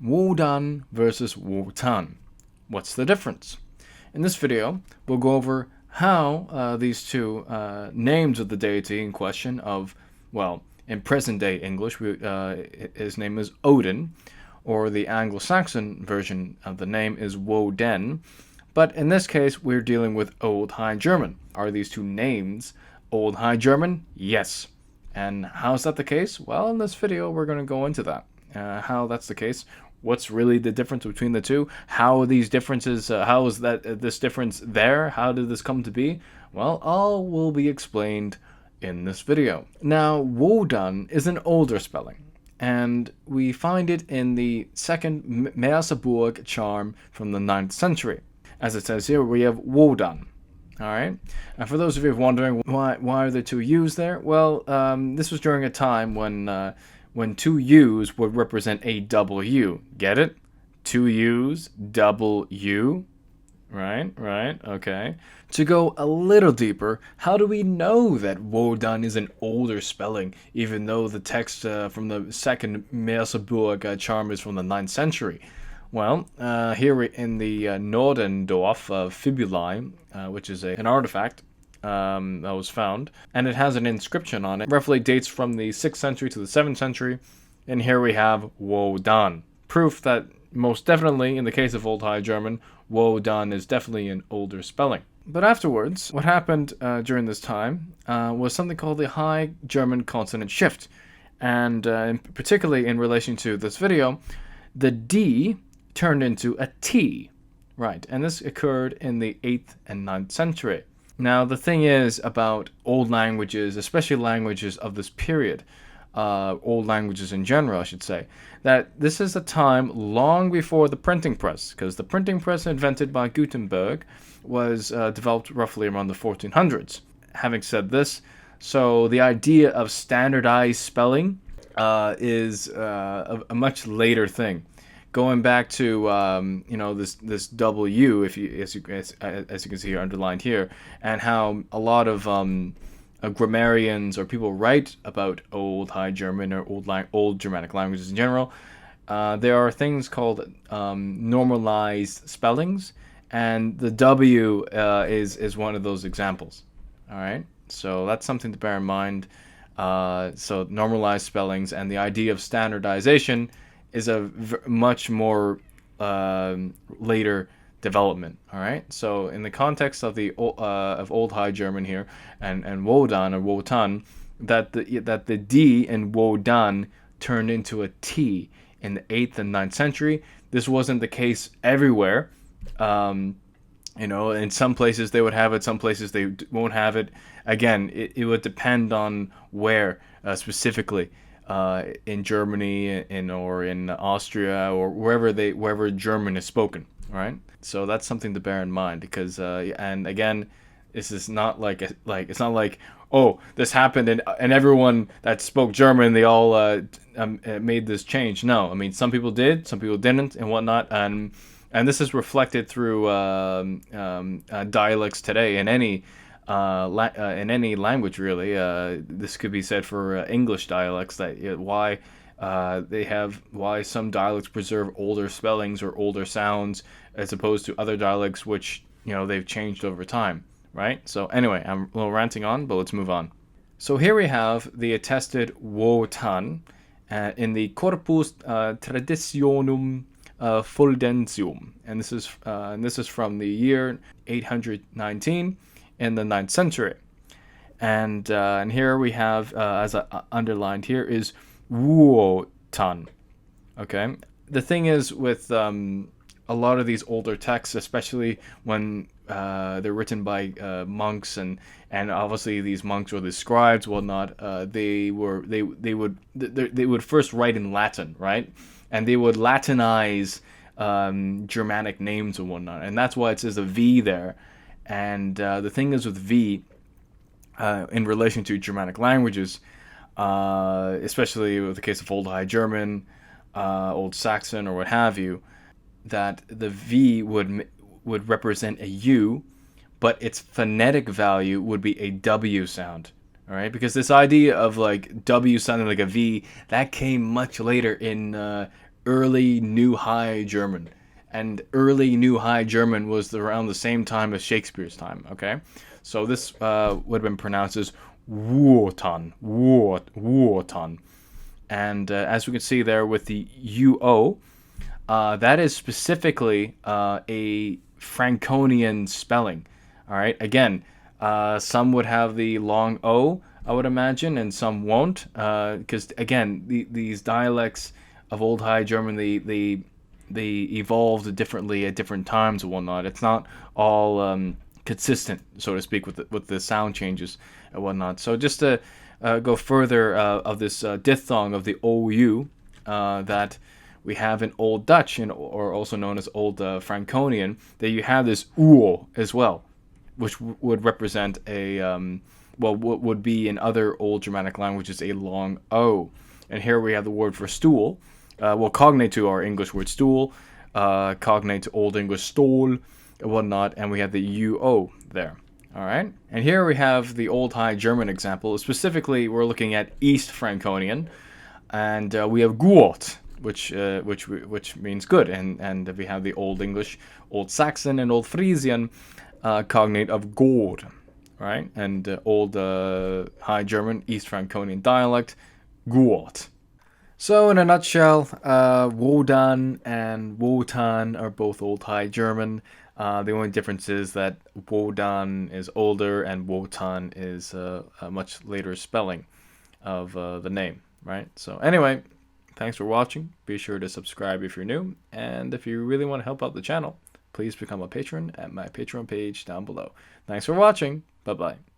Wodan versus Wotan. What's the difference? In this video, we'll go over how these two names of the deity in question in present-day English, his name is Odin, or the Anglo-Saxon version of the name is Woden, but in this case, we're dealing with Old High German. Are these two names Old High German? Yes. And how's that the case? Well, in this video, we're going to go into that. How that's the case, what's really the difference between the two, how are these differences, how is that this difference there, how did this come to be? Well, all will be explained in this video. Now, Wodan is an older spelling, and we find it in the second Merseburg charm from the 9th century. As it says here, we have Wodan. All right. And for those of you wondering why are the two U's there, well, this was during a time when two U's would represent a double U. Get it? Two U's, double U. Right, okay. To go a little deeper, how do we know that Wodan is an older spelling, even though the text from the second Merseburg charm is from the 9th century? Well, here in the Nordendorf fibulae, which is an artifact that was found, and it has an inscription on it. Roughly dates from the 6th century to the 7th century, and here we have Wodan. Proof that most definitely, in the case of Old High German, Wodan is definitely an older spelling. But afterwards, what happened during this time was something called the High German consonant shift, and particularly in relation to this video, the D turned into a T, right? And this occurred in the 8th and 9th century. Now, the thing is about old languages, especially languages of this period, old languages in general, I should say, that this is a time long before the printing press, because the printing press invented by Gutenberg was developed roughly around the 1400s. Having said this, so the idea of standardized spelling is a much later thing. Going back to this W, as you can see here underlined here, and how a lot of grammarians or people write about Old High German or old Germanic languages in general, there are things called normalized spellings, and the W is one of those examples. All right, so that's something to bear in mind. So normalized spellings and the idea of standardization is a much more later development. All right. So in the context of the of Old High German here and Wodan or Wotan, that the D in Wodan turned into a T in the 8th and 9th century. This wasn't the case everywhere. In some places they would have it, some places they won't have it. Again, it would depend on where specifically. In Germany or in Austria or wherever German is spoken, right? So that's something to bear in mind because and again, this is not it's not like, oh, this happened and everyone that spoke German, they all made this change. No, I mean, some people did, some people didn't, and whatnot, and this is reflected through dialects today in any language, really. This could be said for English dialects, that why some dialects preserve older spellings or older sounds as opposed to other dialects which they've changed over time, right? So anyway, I'm a little ranting on, but let's move on. So here we have the attested Wotan in the Corpus Traditionum Fuldensium, and this is from the year 819. In the 9th century, and here we have, as I underlined here, is Wotan. Okay, the thing is with a lot of these older texts, especially when they're written by monks and obviously these monks or the scribes, whatnot, they would first write in Latin, right, and they would Latinize Germanic names and whatnot, and that's why it says a V there. And the thing is with V, in relation to Germanic languages, especially with the case of Old High German, Old Saxon, or what have you, that the V would represent a U, but its phonetic value would be a W sound. All right, because this idea of like W sounding like a V, that came much later in early New High German. And early New High German was around the same time as Shakespeare's time, okay? So this would have been pronounced as Wotan, Wotan. And as we can see there with the UO, that is specifically a Franconian spelling. All right. Again, some would have the long O, I would imagine, and some won't, because again, these dialects of Old High German, they evolved differently at different times and whatnot. It's not all consistent, so to speak, with the sound changes and whatnot. So just to go further of this diphthong of the OU that we have in Old Dutch, or also known as Old Franconian, that you have this uo as well, which would represent a, would be in other Old Germanic languages a long O. And here we have the word for stool, cognate to our English word stool, cognate to Old English stol, and whatnot, and we have the UO there. All right, and here we have the Old High German example. Specifically, we're looking at East Franconian, and we have gut, which means good, and we have the Old English, Old Saxon, and Old Frisian cognate of god, right? And Old High German, East Franconian dialect, gut. So in a nutshell, Wodan and Wotan are both Old High German. The only difference is that Wodan is older and Wotan is a much later spelling of the name, right? So anyway, thanks for watching. Be sure to subscribe if you're new, and if you really want to help out the channel, please become a patron at my Patreon page down below. Thanks for watching. Bye-bye.